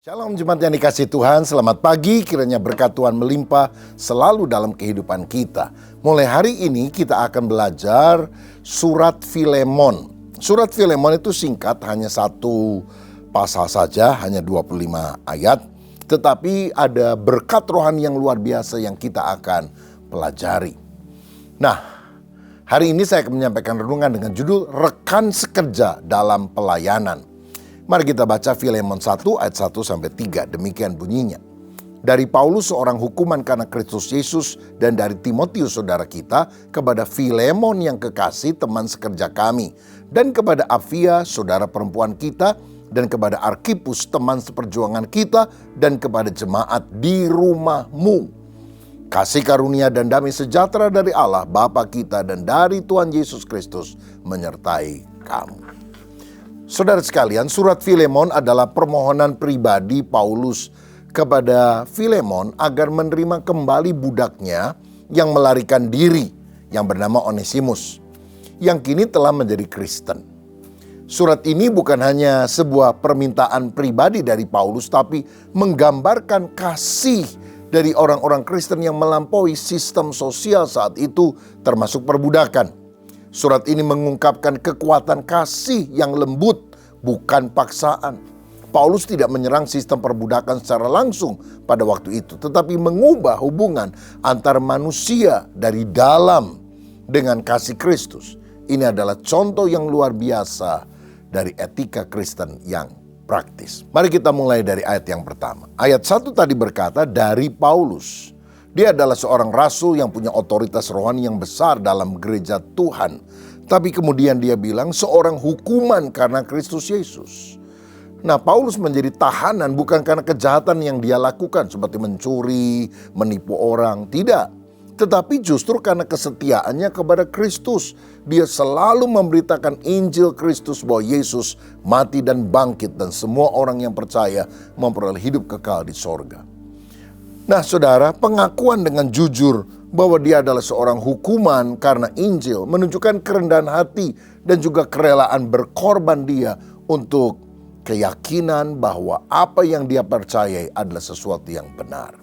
Shalom jemaat yang dikasihi Tuhan, selamat pagi, kiranya berkat Tuhan melimpah selalu dalam kehidupan kita. Mulai hari ini kita akan belajar surat Filemon. Surat Filemon itu singkat, hanya satu pasal saja, hanya 25 ayat. Tetapi ada berkat rohani yang luar biasa yang kita akan pelajari. Nah, hari ini saya akan menyampaikan renungan dengan judul Rekan Sekerja dalam Pelayanan. Mari kita baca Filemon 1 ayat 1-3, demikian bunyinya. Dari Paulus seorang hukuman karena Kristus Yesus dan dari Timotius saudara kita kepada Filemon yang kekasih teman sekerja kami dan kepada Apfia saudara perempuan kita dan kepada Arkhipus teman seperjuangan kita dan kepada jemaat di rumahmu. Kasih karunia dan damai sejahtera dari Allah Bapa kita dan dari Tuhan Yesus Kristus menyertai kamu. Saudara sekalian, surat Filemon adalah permohonan pribadi Paulus kepada Filemon agar menerima kembali budaknya yang melarikan diri yang bernama Onesimus, yang kini telah menjadi Kristen. Surat ini bukan hanya sebuah permintaan pribadi dari Paulus, tapi menggambarkan kasih dari orang-orang Kristen yang melampaui sistem sosial saat itu, termasuk perbudakan. Surat ini mengungkapkan kekuatan kasih yang lembut, bukan paksaan. Paulus tidak menyerang sistem perbudakan secara langsung pada waktu itu, tetapi mengubah hubungan antar manusia dari dalam dengan kasih Kristus. Ini adalah contoh yang luar biasa dari etika Kristen yang praktis. Mari kita mulai dari ayat yang pertama. Ayat 1 tadi berkata, dari Paulus. Dia adalah seorang rasul yang punya otoritas rohani yang besar dalam gereja Tuhan. Tapi kemudian dia bilang seorang hukuman karena Kristus Yesus. Nah, Paulus menjadi tahanan bukan karena kejahatan yang dia lakukan seperti mencuri, menipu orang, tidak. Tetapi justru karena kesetiaannya kepada Kristus. Dia selalu memberitakan Injil Kristus bahwa Yesus mati dan bangkit dan semua orang yang percaya memperoleh hidup kekal di sorga. Nah saudara, pengakuan dengan jujur bahwa dia adalah seorang hukuman karena Injil menunjukkan kerendahan hati dan juga kerelaan berkorban dia untuk keyakinan bahwa apa yang dia percayai adalah sesuatu yang benar.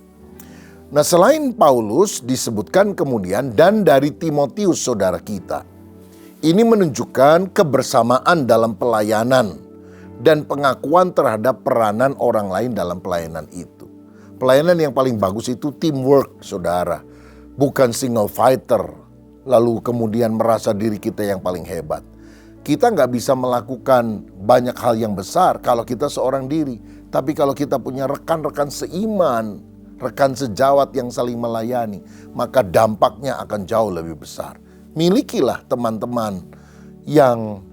Nah selain Paulus disebutkan kemudian dan dari Timotius saudara kita. Ini menunjukkan kebersamaan dalam pelayanan dan pengakuan terhadap peranan orang lain dalam pelayanan itu. Pelayanan yang paling bagus itu teamwork, saudara. Bukan single fighter, lalu kemudian merasa diri kita yang paling hebat. Kita nggak bisa melakukan banyak hal yang besar kalau kita seorang diri. Tapi kalau kita punya rekan-rekan seiman, rekan sejawat yang saling melayani, maka dampaknya akan jauh lebih besar. Milikilah teman-teman yang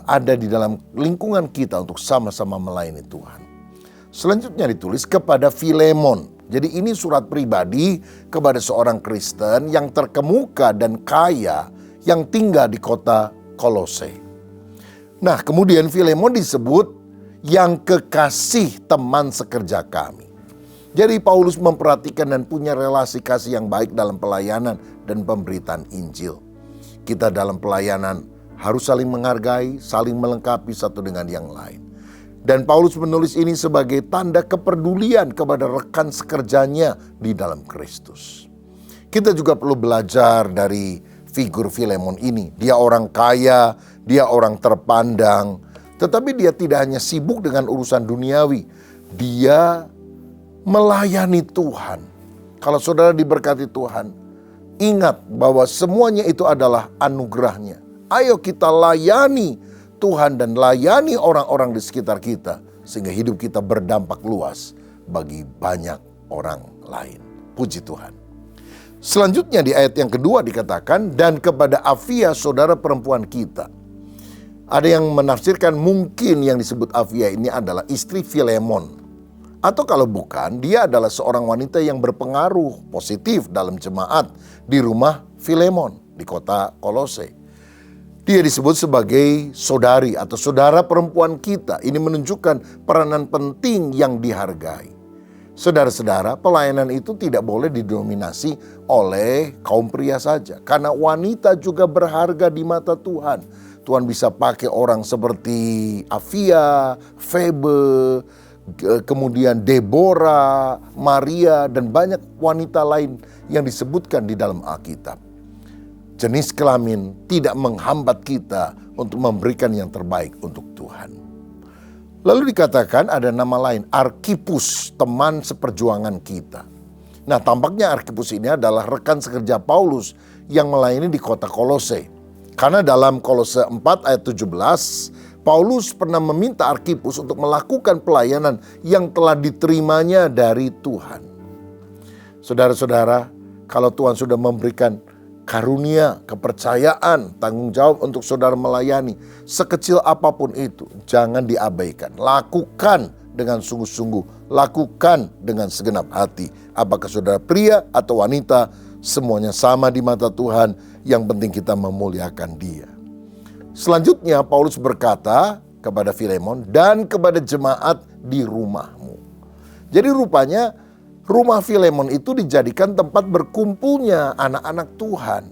ada di dalam lingkungan kita untuk sama-sama melayani Tuhan. Selanjutnya ditulis kepada Filemon. Jadi ini surat pribadi kepada seorang Kristen yang terkemuka dan kaya yang tinggal di kota Kolose. Nah kemudian Filemon disebut yang kekasih teman sekerja kami. Jadi Paulus memperhatikan dan punya relasi kasih yang baik dalam pelayanan dan pemberitaan Injil. Kita dalam pelayanan harus saling menghargai, saling melengkapi satu dengan yang lain. Dan Paulus menulis ini sebagai tanda kepedulian kepada rekan sekerjanya di dalam Kristus. Kita juga perlu belajar dari figur Filemon ini. Dia orang kaya, dia orang terpandang. Tetapi dia tidak hanya sibuk dengan urusan duniawi. Dia melayani Tuhan. Kalau saudara diberkati Tuhan, ingat bahwa semuanya itu adalah anugerahnya. Ayo kita layani Tuhan dan layani orang-orang di sekitar kita sehingga hidup kita berdampak luas bagi banyak orang lain. Puji Tuhan. Selanjutnya di ayat yang kedua dikatakan dan kepada Apfia saudara perempuan kita. Ada yang menafsirkan mungkin yang disebut Apfia ini adalah istri Filemon. Atau kalau bukan, dia adalah seorang wanita yang berpengaruh positif dalam jemaat di rumah Filemon di kota Kolose. Dia disebut sebagai saudari atau saudara perempuan kita. Ini menunjukkan peranan penting yang dihargai. Saudara-saudara, pelayanan itu tidak boleh didominasi oleh kaum pria saja. Karena wanita juga berharga di mata Tuhan. Tuhan bisa pakai orang seperti Apfia, Febe, kemudian Deborah, Maria, dan banyak wanita lain yang disebutkan di dalam Alkitab. Jenis kelamin tidak menghambat kita untuk memberikan yang terbaik untuk Tuhan. Lalu dikatakan ada nama lain, Arkipus, teman seperjuangan kita. Nah, tampaknya Arkipus ini adalah rekan sekerja Paulus yang melayani di kota Kolose. Karena dalam Kolose 4 ayat 17, Paulus pernah meminta Arkipus untuk melakukan pelayanan yang telah diterimanya dari Tuhan. Saudara-saudara, kalau Tuhan sudah memberikan karunia, kepercayaan, tanggung jawab untuk saudara melayani, sekecil apapun itu, jangan diabaikan. Lakukan dengan sungguh-sungguh, lakukan dengan segenap hati. Apakah saudara pria atau wanita, semuanya sama di mata Tuhan. Yang penting kita memuliakan Dia. Selanjutnya Paulus berkata kepada Filemon dan kepada jemaat di rumahmu. Jadi rupanya rumah Filemon itu dijadikan tempat berkumpulnya anak-anak Tuhan.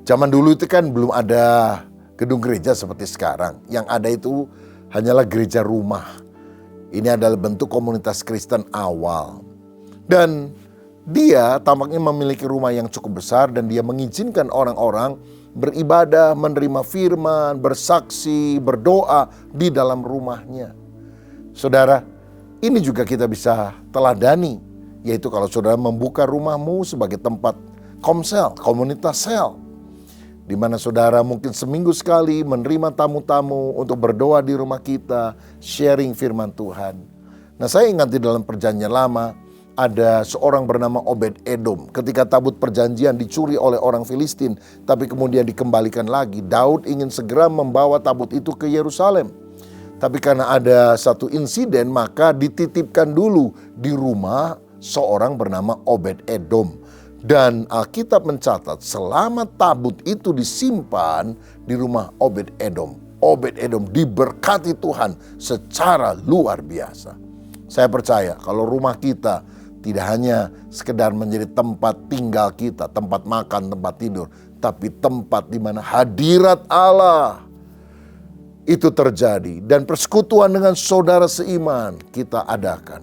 Zaman dulu itu kan belum ada gedung gereja seperti sekarang. Yang ada itu hanyalah gereja rumah. Ini adalah bentuk komunitas Kristen awal. Dan dia tampaknya memiliki rumah yang cukup besar dan dia mengizinkan orang-orang beribadah, menerima firman, bersaksi, berdoa di dalam rumahnya. Saudara, ini juga kita bisa teladani, yaitu kalau saudara membuka rumahmu sebagai tempat komsel, komunitas sel, di mana saudara mungkin seminggu sekali menerima tamu-tamu untuk berdoa di rumah kita, sharing firman Tuhan. Nah, saya ingat di dalam Perjanjian Lama, ada seorang bernama Obed Edom. Ketika tabut perjanjian dicuri oleh orang Filistin, tapi kemudian dikembalikan lagi, Daud ingin segera membawa tabut itu ke Yerusalem. Tapi karena ada satu insiden, maka dititipkan dulu di rumah seorang bernama Obed Edom. Dan Alkitab mencatat selama tabut itu disimpan di rumah Obed Edom, Obed Edom diberkati Tuhan secara luar biasa. Saya percaya kalau rumah kita tidak hanya sekedar menjadi tempat tinggal kita, tempat makan, tempat tidur, tapi tempat di mana hadirat Allah itu terjadi dan persekutuan dengan saudara seiman kita adakan.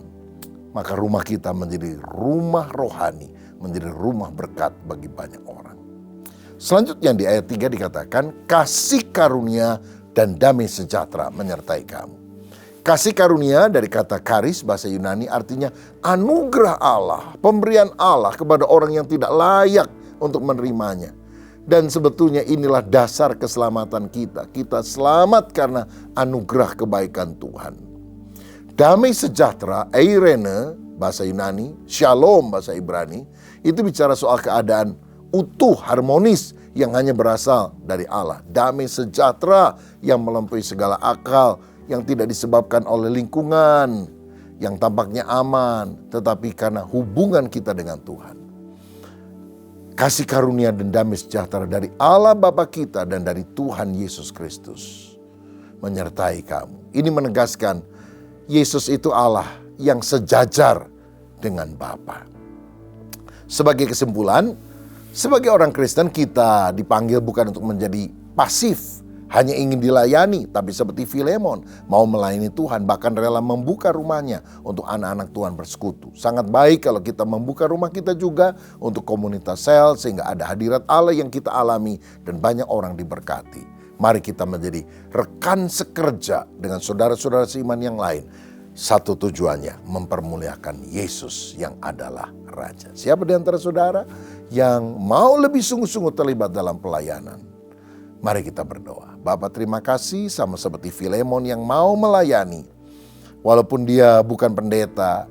Maka rumah kita menjadi rumah rohani, menjadi rumah berkat bagi banyak orang. Selanjutnya di ayat 3 dikatakan, kasih karunia dan damai sejahtera menyertai kamu. Kasih karunia dari kata karis bahasa Yunani artinya anugerah Allah, pemberian Allah kepada orang yang tidak layak untuk menerimanya. Dan sebetulnya inilah dasar keselamatan kita. Kita selamat karena anugerah kebaikan Tuhan. Damai sejahtera, eirene bahasa Yunani, shalom bahasa Ibrani, itu bicara soal keadaan utuh, harmonis yang hanya berasal dari Allah. Damai sejahtera yang melampaui segala akal, yang tidak disebabkan oleh lingkungan, yang tampaknya aman, tetapi karena hubungan kita dengan Tuhan. Kasih karunia dan damai sejahtera dari Allah Bapa kita dan dari Tuhan Yesus Kristus menyertai kamu. Ini menegaskan Yesus itu Allah yang sejajar dengan Bapa. Sebagai kesimpulan, sebagai orang Kristen kita dipanggil bukan untuk menjadi pasif, hanya ingin dilayani, tapi seperti Filemon, mau melayani Tuhan, bahkan rela membuka rumahnya untuk anak-anak Tuhan bersekutu. Sangat baik kalau kita membuka rumah kita juga untuk komunitas sel, sehingga ada hadirat Allah yang kita alami dan banyak orang diberkati. Mari kita menjadi rekan sekerja dengan saudara-saudara seiman yang lain. Satu tujuannya, mempermuliakan Yesus yang adalah Raja. Siapa di antara saudara yang mau lebih sungguh-sungguh terlibat dalam pelayanan? Mari kita berdoa. Bapa, terima kasih sama seperti Filemon yang mau melayani. Walaupun dia bukan pendeta,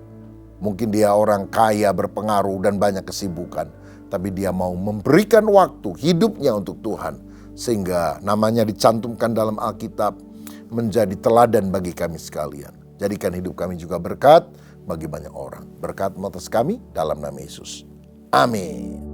mungkin dia orang kaya, berpengaruh dan banyak kesibukan. Tapi dia mau memberikan waktu hidupnya untuk Tuhan. Sehingga namanya dicantumkan dalam Alkitab menjadi teladan bagi kami sekalian. Jadikan hidup kami juga berkat bagi banyak orang. Berkat atas kami dalam nama Yesus. Amin.